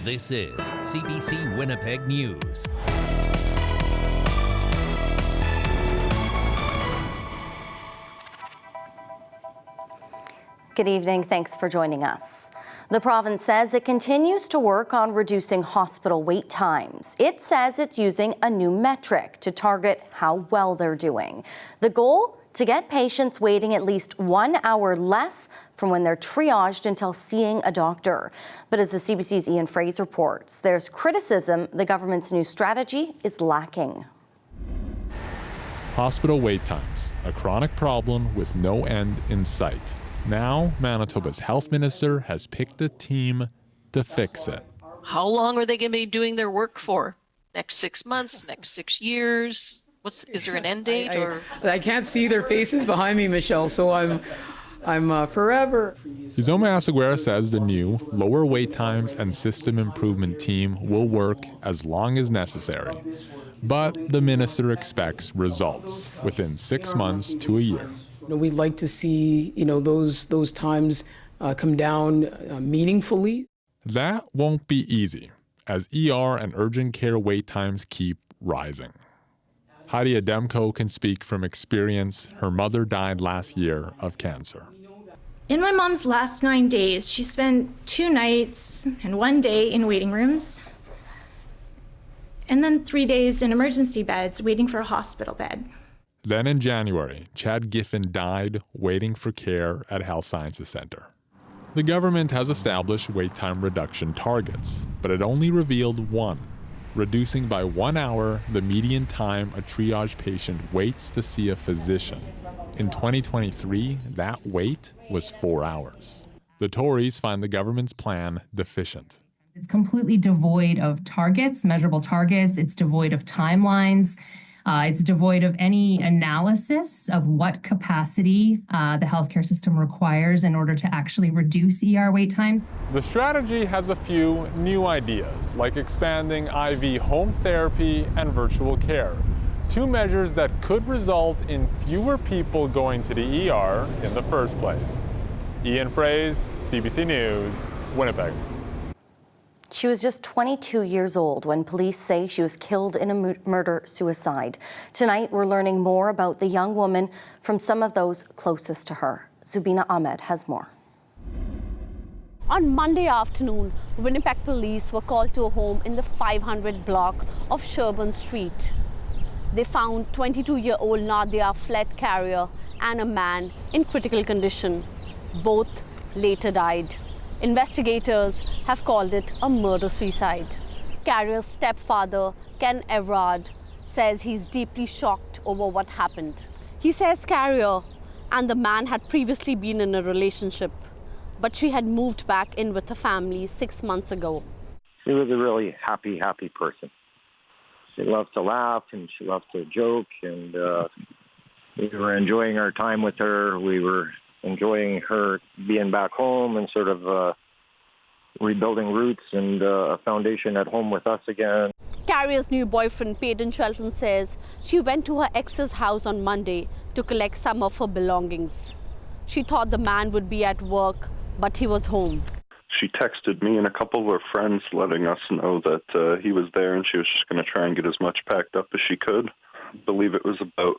This is CBC Winnipeg News. Good evening. Thanks for joining us. The province says it continues to work on reducing hospital wait times. It says it's using a new metric to target how well they're doing. The goal? To get patients waiting at least 1 hour less from when they're triaged until seeing a doctor. But as the CBC's Ian Fraser reports, there's criticism the government's new strategy is lacking. Hospital wait times, a chronic problem with no end in sight. Now, Manitoba's health minister has picked a team to fix it. How long are they going to be doing their work for? Next 6 months, next 6 years? Is there an end date? I can't see their faces behind me, Michelle, so I'm forever. Izoma Asaguera says the new lower wait times and system improvement team will work as long as necessary. But the minister expects results within 6 months to a year. We'd like to see, those times come down meaningfully. That won't be easy, as ER and urgent care wait times keep rising. Heidi Ademko can speak from experience. Her mother died last year of cancer. In my mom's last 9 days, she spent 2 nights and 1 day in waiting rooms, and then 3 days in emergency beds waiting for a hospital bed. Then in January, Chad Giffen died waiting for care at Health Sciences Centre. The government has established wait time reduction targets, but it only revealed one, reducing by 1 hour the median time a triage patient waits to see a physician. In 2023, that wait was 4 hours. The Tories find the government's plan deficient. It's completely devoid of targets, measurable targets. It's devoid of timelines. It's devoid of any analysis of what capacity the healthcare system requires in order to actually reduce ER wait times. The strategy has a few new ideas, like expanding IV home therapy and virtual care, 2 measures that could result in fewer people going to the ER in the first place. Ian Fraser, CBC News, Winnipeg. She was just 22 years old when police say she was killed in a murder-suicide. Tonight, we're learning more about the young woman from some of those closest to her. Zubina Ahmed has more. On Monday afternoon, Winnipeg police were called to a home in the 500 block of Sherbourne Street. They found 22-year-old Nadia fled carrier and a man in critical condition. Both later died. Investigators have called it a murder-suicide. Carrier's stepfather, Ken Everard, says he's deeply shocked over what happened. He says Carrier and the man had previously been in a relationship, but she had moved back in with her family 6 months ago. She was a really happy person. She loved to laugh and she loved to joke, and we were enjoying our time with her. We were enjoying her being back home and sort of rebuilding roots and a foundation at home with us again. Carrier's new boyfriend, Peyton Shelton, says she went to her ex's house on Monday to collect some of her belongings. She thought the man would be at work, but he was home. She texted me and a couple of her friends letting us know that he was there and she was just going to try and get as much packed up as she could. I believe it was about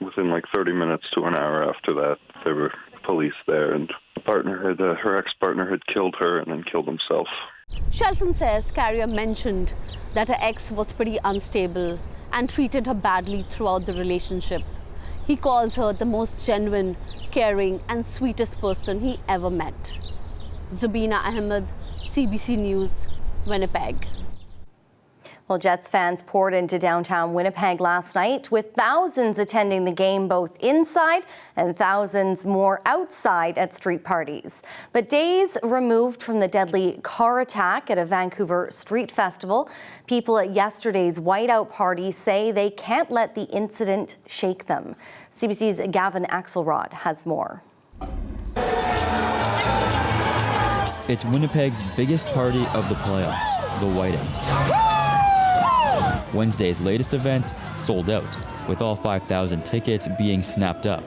within like 30 minutes to an hour after that, there were police there, and her ex-partner had killed her and then killed himself. Shelton says Carrier mentioned that her ex was pretty unstable and treated her badly throughout the relationship. He calls her the most genuine, caring and sweetest person he ever met. Zubina Ahmed, CBC News, Winnipeg. Well, Jets fans poured into downtown Winnipeg last night, with thousands attending the game both inside and thousands more outside at street parties. But days removed from the deadly car attack at a Vancouver street festival, people at yesterday's whiteout party say they can't let the incident shake them. CBC's Gavin Axelrod has more. It's Winnipeg's biggest party of the playoffs, the whiteout. Wednesday's latest event sold out, with all 5,000 tickets being snapped up.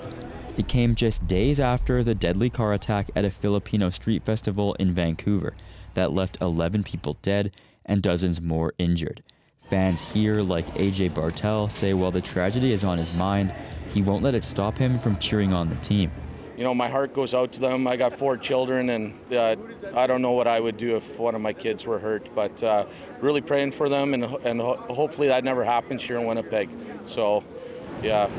It came just days after the deadly car attack at a Filipino street festival in Vancouver. that left 11 people dead and dozens more injured. Fans here, like AJ Bartel, say while the tragedy is on his mind, he won't let it stop him from cheering on the team. You know, my heart goes out to them. I got 4 children, and I don't know what I would do if one of my kids were hurt, but really praying for them, and hopefully that never happens here in Winnipeg. So, yeah,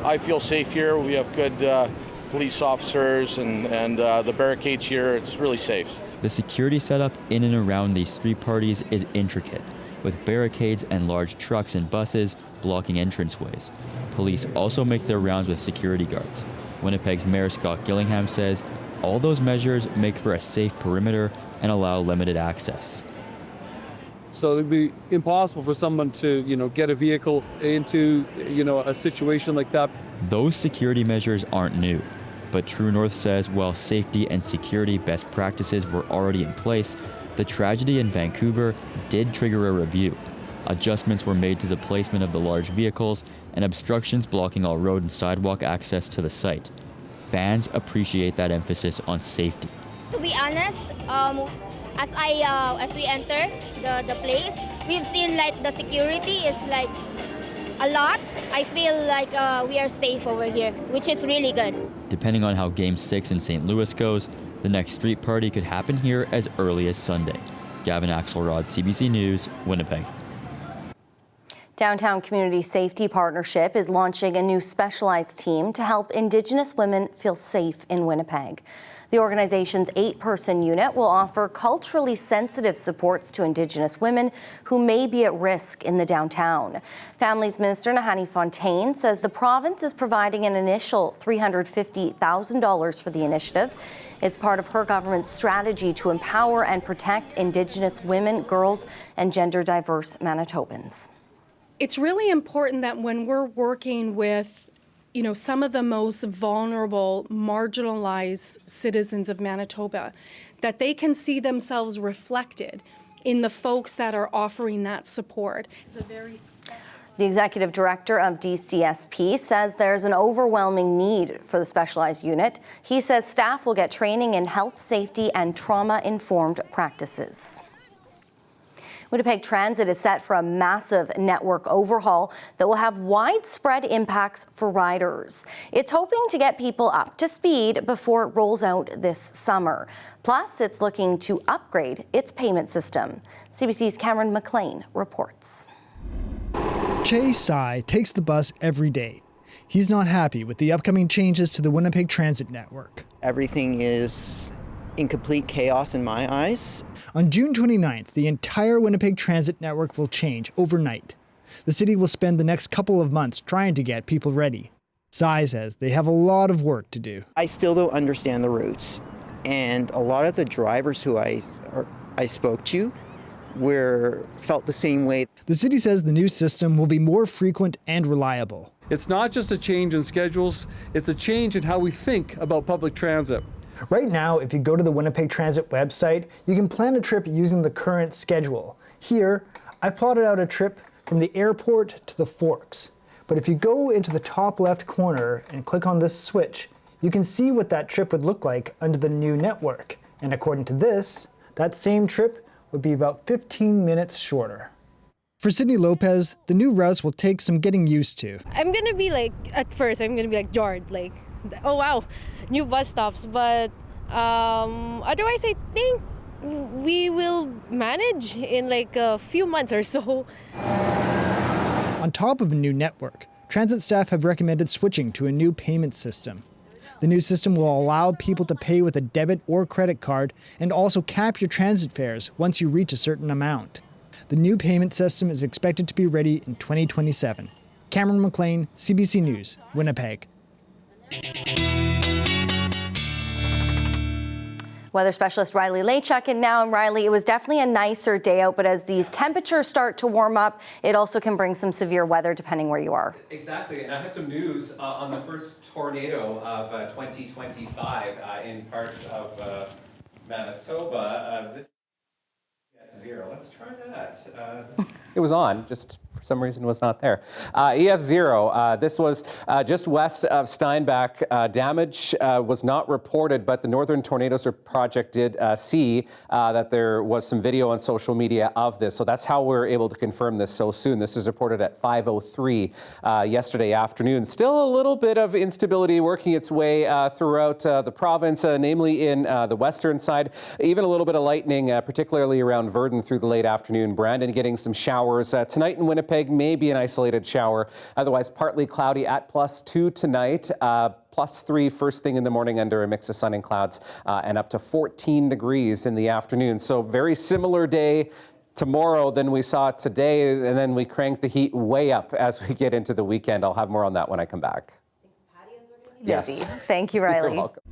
I feel safe here. We have good police officers, and the barricades here, it's really safe. The security setup in and around these street parties is intricate, with barricades and large trucks and buses blocking entranceways. Police also make their rounds with security guards. Winnipeg's Mayor Scott Gillingham says all those measures make for a safe perimeter and allow limited access. So it'd be impossible for someone to, get a vehicle into, a situation like that. Those security measures aren't new, but True North says while safety and security best practices were already in place, the tragedy in Vancouver did trigger a review. Adjustments were made to the placement of the large vehicles and obstructions blocking all road and sidewalk access to the site. Fans appreciate that emphasis on safety. To be honest, as we enter the place, we've seen like the security is like a lot. I feel like we are safe over here, which is really good. Depending on how Game 6 in St. Louis goes, the next street party could happen here as early as Sunday. Gavin Axelrod, CBC News, Winnipeg. Downtown Community Safety Partnership is launching a new specialized team to help Indigenous women feel safe in Winnipeg. The organization's 8-person unit will offer culturally sensitive supports to Indigenous women who may be at risk in the downtown. Families Minister Nahani Fontaine says the province is providing an initial $350,000 for the initiative. It's part of her government's strategy to empower and protect Indigenous women, girls, and gender-diverse Manitobans. It's really important that when we're working with, some of the most vulnerable, marginalized citizens of Manitoba, that they can see themselves reflected in the folks that are offering that support. The executive director of DCSP says there's an overwhelming need for the specialized unit. He says staff will get training in health, safety, and trauma-informed practices. Winnipeg Transit is set for a massive network overhaul that will have widespread impacts for riders. It's hoping to get people up to speed before it rolls out this summer. Plus, it's looking to upgrade its payment system. CBC's Cameron McLean reports. Che Sai takes the bus every day. He's not happy with the upcoming changes to the Winnipeg Transit network. Everything is in complete chaos in my eyes. On June 29th, the entire Winnipeg Transit network will change overnight. The city will spend the next couple of months trying to get people ready. Sai says they have a lot of work to do. I still don't understand the routes, and a lot of the drivers who I spoke to felt the same way. The city says the new system will be more frequent and reliable. It's not just a change in schedules, it's a change in how we think about public transit. Right now, if you go to the Winnipeg Transit website, you can plan a trip using the current schedule. Here, I've plotted out a trip from the airport to the Forks. But if you go into the top left corner and click on this switch, you can see what that trip would look like under the new network. And according to this, that same trip would be about 15 minutes shorter. For Sydney Lopez, the new routes will take some getting used to. I'm gonna be at first, I'm gonna be jarred, oh wow, new bus stops. But otherwise, I think we will manage in a few months or so. On top of a new network, transit staff have recommended switching to a new payment system. The new system will allow people to pay with a debit or credit card and also cap your transit fares once you reach a certain amount. The new payment system is expected to be ready in 2027. Cameron McLean, CBC News, Winnipeg. Weather specialist Riley Laychuk in now. And Riley, it was definitely a nicer day out, but as these temperatures start to warm up, it also can bring some severe weather depending where you are. Exactly, and I have some news on the first tornado of 2025 in parts of Manitoba. This zero. Let's try that. It was on just for some reason was not there. EF0, this was just west of Steinbach. Damage was not reported, but the Northern Tornadoes Project did see that there was some video on social media of this. So that's how we're able to confirm this so soon. This is reported at 5:03 yesterday afternoon. Still a little bit of instability working its way throughout the province, namely in the western side. Even a little bit of lightning, particularly around Verdun through the late afternoon. Brandon getting some showers. Tonight in Winnipeg, maybe an isolated shower. Otherwise, partly cloudy at +2 tonight. +3 first thing in the morning under a mix of sun and clouds, and up to 14 degrees in the afternoon. So very similar day tomorrow than we saw today, and then we crank the heat way up as we get into the weekend. I'll have more on that when I come back. Busy. Yes. Thank you, Riley. You're welcome.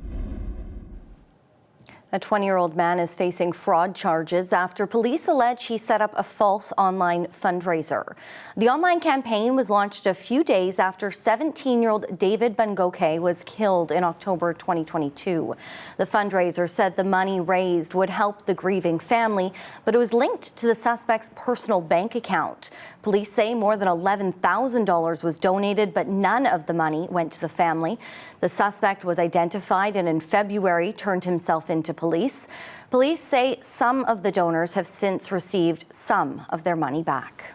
A 20-year-old man is facing fraud charges after police allege he set up a false online fundraiser. The online campaign was launched a few days after 17-year-old David Bangoke was killed in October 2022. The fundraiser said the money raised would help the grieving family, but it was linked to the suspect's personal bank account. Police say more than $11,000 was donated, but none of the money went to the family. The suspect was identified and in February turned himself into police. Police say some of the donors have since received some of their money back.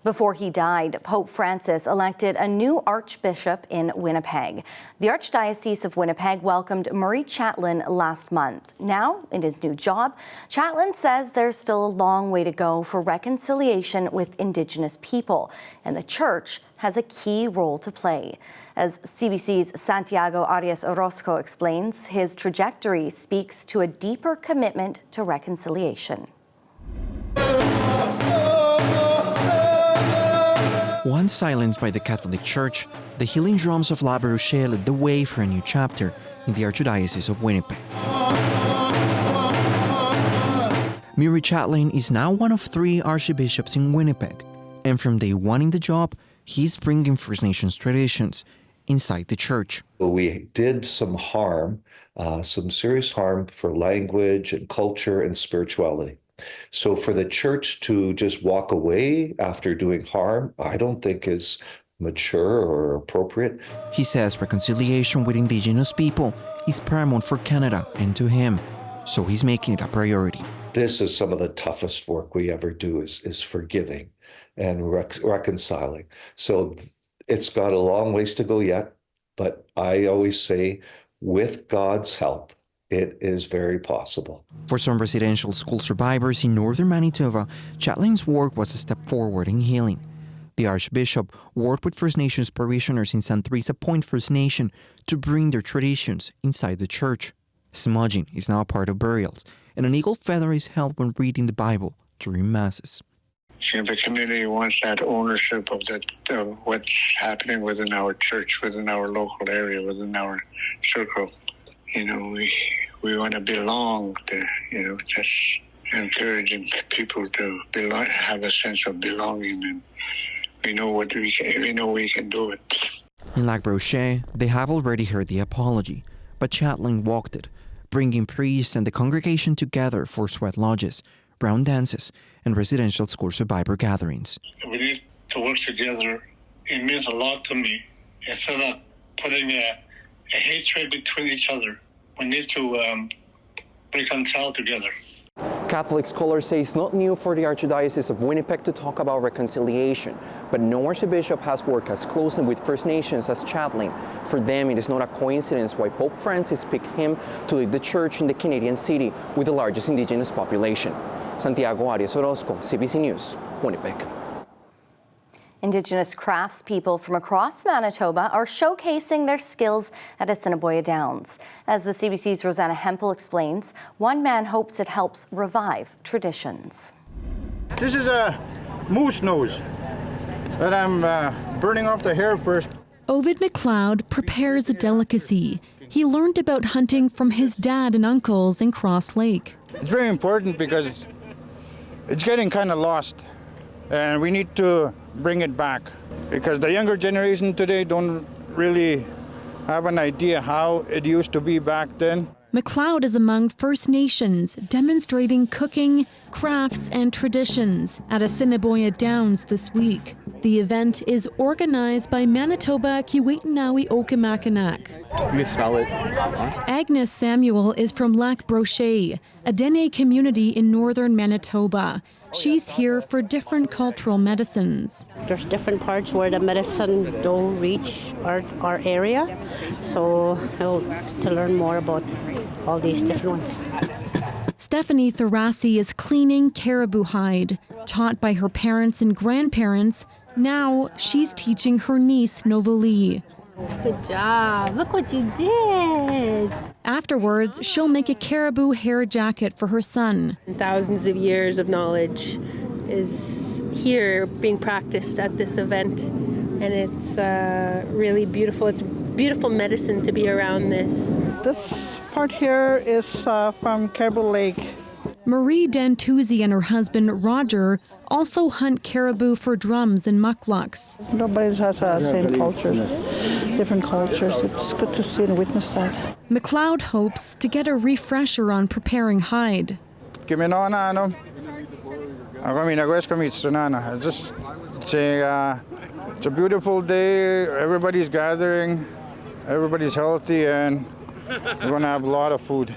Before he died, Pope Francis elected a new archbishop in Winnipeg. The Archdiocese of Winnipeg welcomed Murray Chatelain last month. Now, in his new job, Chatelain says there's still a long way to go for reconciliation with Indigenous people, and the Church has a key role to play. As CBC's Santiago Arias Orozco explains, his trajectory speaks to a deeper commitment to reconciliation. Once silenced by the Catholic Church, the healing drums of La Baruchère led the way for a new chapter in the Archdiocese of Winnipeg. Murray Chatelain is now one of 3 archbishops in Winnipeg, and from day one in the job, he's bringing First Nations traditions inside the church. We did some harm, some serious harm for language and culture and spirituality. So for the church to just walk away after doing harm, I don't think is mature or appropriate. He says reconciliation with Indigenous people is paramount for Canada and to him, so he's making it a priority. This is some of the toughest work we ever do is forgiving and reconciling. So it's got a long ways to go yet, but I always say with God's help, it is very possible. For some residential school survivors in northern Manitoba, Chatelain's work was a step forward in healing. The Archbishop worked with First Nations parishioners in St. Teresa Point First Nation to bring their traditions inside the church. Smudging is now a part of burials, and an eagle feather is held when reading the Bible during Masses. The community wants that ownership of what's happening within our church, within our local area, within our circle. We want to belong to, just encouraging people to belong, have a sense of belonging, and we know we can do it. In La Baruchère, they have already heard the apology, but Chatelain walked it, bringing priests and the congregation together for sweat lodges, brown dances, and residential school survivor gatherings. We need to work together. It means a lot to me. Instead of putting a hatred between each other, we need to reconcile together. Catholic scholars say it's not new for the Archdiocese of Winnipeg to talk about reconciliation, but no archbishop has worked as closely with First Nations as Chatelain. For them, it is not a coincidence why Pope Francis picked him to lead the church in the Canadian city with the largest Indigenous population. Santiago Arias Orozco, CBC News, Winnipeg. Indigenous craftspeople from across Manitoba are showcasing their skills at Assiniboia Downs. As the CBC's Rosanna Hempel explains, one man hopes it helps revive traditions. This is a moose nose that I'm burning off the hair first. Ovid McLeod prepares a delicacy. He learned about hunting from his dad and uncles in Cross Lake. It's very important because it's getting kind of lost, and we need to bring it back because the younger generation today don't really have an idea how it used to be back then. McLeod is among First Nations demonstrating cooking, crafts, and traditions at Assiniboia Downs this week. The event is organized by Manitoba Kiwetinawi Okimakanak. You can smell it. Agnes Samuel is from Lac Brochet, a Dene community in northern Manitoba. She's here for different cultural medicines. There's different parts where the medicine don't reach our area, so to learn more about all these different ones. Stephanie Tharasi is cleaning caribou hide. Taught by her parents and grandparents, now she's teaching her niece Novalee. Good job. Look what you did. Afterwards, she'll make a caribou hair jacket for her son. Thousands of years of knowledge is here being practiced at this event, and it's really beautiful. It's beautiful medicine to be around this. This part here is from Caribou Lake. Marie Dantuzzi and her husband Roger also hunt caribou for drums and mucklucks. Nobody has the same cultures, different cultures. It's good to see and witness that. McLeod hopes to get a refresher on preparing hide. It's a beautiful day. Everybody's gathering. Everybody's healthy, and we're going to have a lot of food.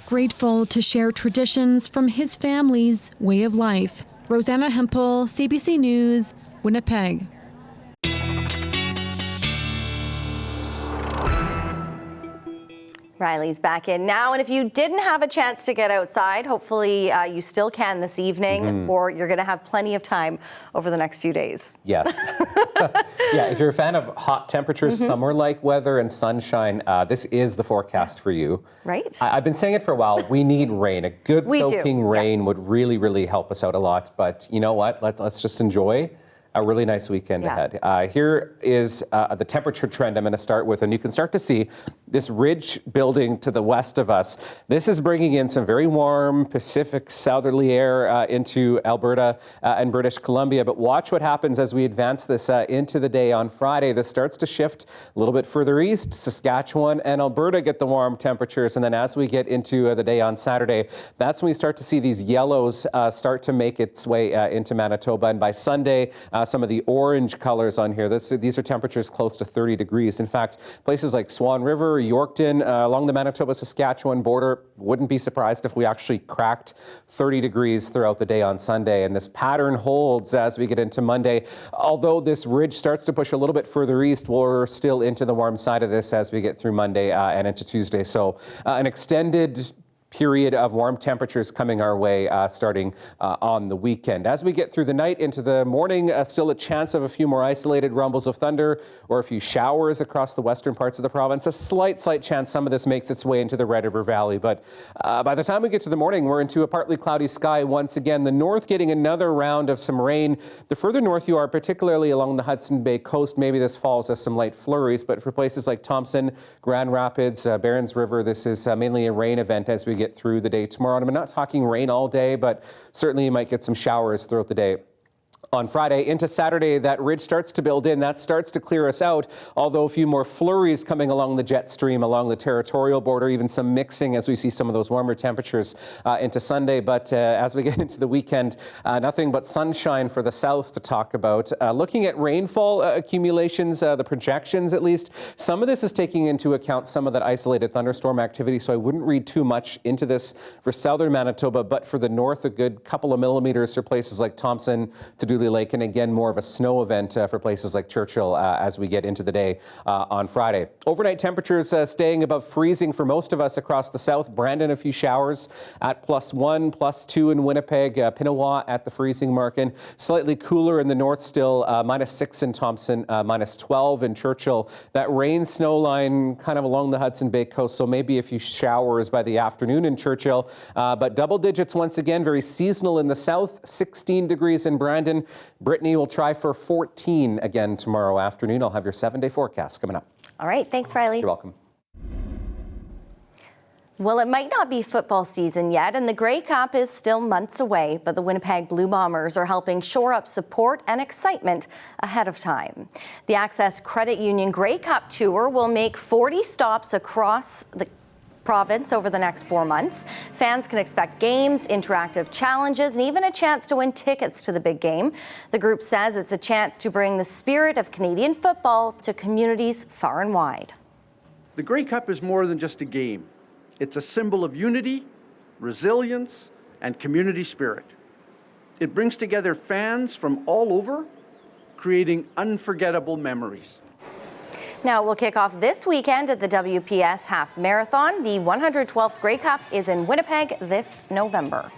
Grateful to share traditions from his family's way of life. Rosanna Hempel, CBC News, Winnipeg. Riley's back in now, and if you didn't have a chance to get outside, hopefully you still can this evening, or you're going to have plenty of time over the next few days. Yes. Yeah, if you're a fan of hot temperatures, summer-like weather and sunshine, this is the forecast for you. Right. I've been saying it for a while. We need rain. A good soaking rain would really, really help us out a lot. But you know what? Let's just enjoy a really nice weekend ahead. Here is the temperature trend I'm going to start with, and you can start to see this ridge building to the west of us. This is bringing in some very warm Pacific southerly air into Alberta and British Columbia. But watch what happens as we advance this into the day on Friday. This starts to shift a little bit further east. Saskatchewan and Alberta get the warm temperatures. And then as we get into the day on Saturday, that's when we start to see these yellows start to make its way into Manitoba. And by Sunday, some of the orange colors on here, these are temperatures close to 30 degrees. In fact, places like Swan River, Yorkton, along the Manitoba-Saskatchewan border, wouldn't be surprised if we actually cracked 30 degrees throughout the day on Sunday. And this pattern holds as we get into Monday. Although this ridge starts to push a little bit further east, we're still into the warm side of this as we get through Monday and into Tuesday. So an extended period of warm temperatures coming our way starting on the weekend. As we get through the night into the morning, still a chance of a few more isolated rumbles of thunder or a few showers across the western parts of the province. A slight chance some of this makes its way into the Red River Valley. But by the time we get to the morning, we're into a partly cloudy sky once again. The north getting another round of some rain. The further north you are, particularly along the Hudson Bay coast, maybe this falls as some light flurries. But for places like Thompson, Grand Rapids, Barons River, this is mainly a rain event as we get through the day tomorrow. And I'm not talking rain all day, but certainly you might get some showers throughout the day. On Friday into Saturday, that ridge starts to build in. That starts to clear us out, although a few more flurries coming along the jet stream, along the territorial border, even some mixing as we see some of those warmer temperatures into Sunday. But as we get into the weekend, nothing but sunshine for the south to talk about. Looking at rainfall accumulations, the projections at least, some of this is taking into account some of that isolated thunderstorm activity, so I wouldn't read too much into this for southern Manitoba, but for the north, a good couple of millimeters for places like Thompson to Dooley Lake, and again, more of a snow event for places like Churchill as we get into the day on Friday. Overnight temperatures staying above freezing for most of us across the south. Brandon, a few showers at +1, +2 in Winnipeg, Pinawa at the freezing mark, and slightly cooler in the north still, -6 in Thompson, -12 in Churchill. That rain snow line kind of along the Hudson Bay coast, so maybe a few showers by the afternoon in Churchill, but double digits once again, very seasonal in the south, 16 degrees in Brandon. Brittany will try for 14 again tomorrow afternoon. I'll have your 7-day forecast coming up. All right. Thanks, Riley. You're welcome. Well, it might not be football season yet, and the Grey Cup is still months away, but the Winnipeg Blue Bombers are helping shore up support and excitement ahead of time. The Access Credit Union Grey Cup Tour will make 40 stops across province over the next 4 months. Fans can expect games, interactive challenges, and even a chance to win tickets to the big game. The group says it's a chance to bring the spirit of Canadian football to communities far and wide. The Grey Cup is more than just a game. It's a symbol of unity, resilience, and community spirit. It brings together fans from all over, creating unforgettable memories. Now, we'll kick off this weekend at the WPS Half Marathon. The 112th Grey Cup is in Winnipeg this November.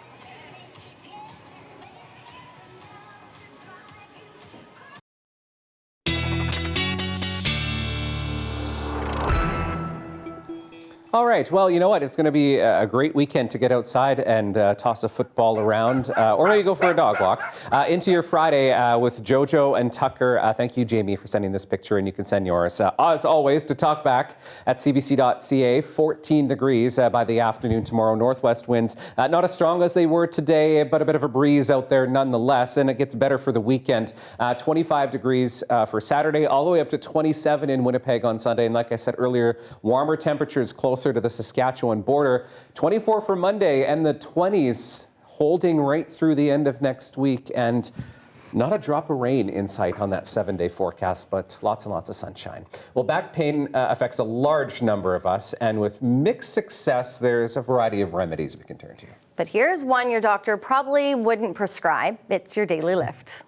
All right. Well, you know what? It's going to be a great weekend to get outside and toss a football around, or maybe go for a dog walk. Into your Friday with Jojo and Tucker. Thank you, Jamie, for sending this picture, and you can send yours. As always, to talk back at cbc.ca, 14 degrees by the afternoon tomorrow. Northwest winds, not as strong as they were today, but a bit of a breeze out there nonetheless, and it gets better for the weekend. 25 degrees for Saturday, all the way up to 27 in Winnipeg on Sunday. And like I said earlier, warmer temperatures closer to the Saskatchewan border. 24 for Monday, and the 20s holding right through the end of next week, and not a drop of rain in sight on that 7-day forecast, but lots and lots of sunshine. Well, back pain affects a large number of us, and with mixed success, there's a variety of remedies we can turn to. But here's one your doctor probably wouldn't prescribe. It's your daily lift.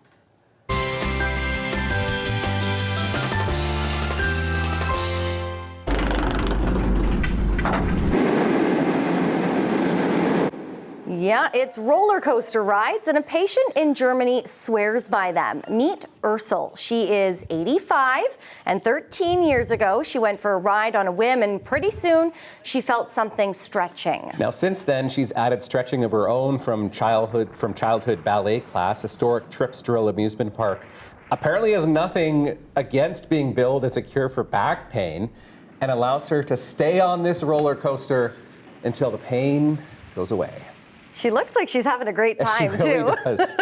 Yeah, it's roller coaster rides, and a patient in Germany swears by them. Meet Ursel. She is 85, and 13 years ago, she went for a ride on a whim, and pretty soon, she felt something stretching. Now, since then, she's added stretching of her own from childhood ballet class. Historic Tripsdrill Amusement Park apparently has nothing against being billed as a cure for back pain, and allows her to stay on this roller coaster until the pain goes away. She looks like she's having a great time, she really too. Does.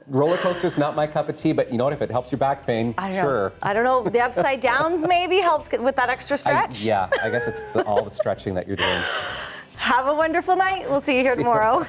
Roller coaster's not my cup of tea, but you know what? If it helps your back pain, sure. I don't know. The upside downs maybe helps with that extra stretch. I guess it's all the stretching that you're doing. Have a wonderful night. We'll see you here tomorrow.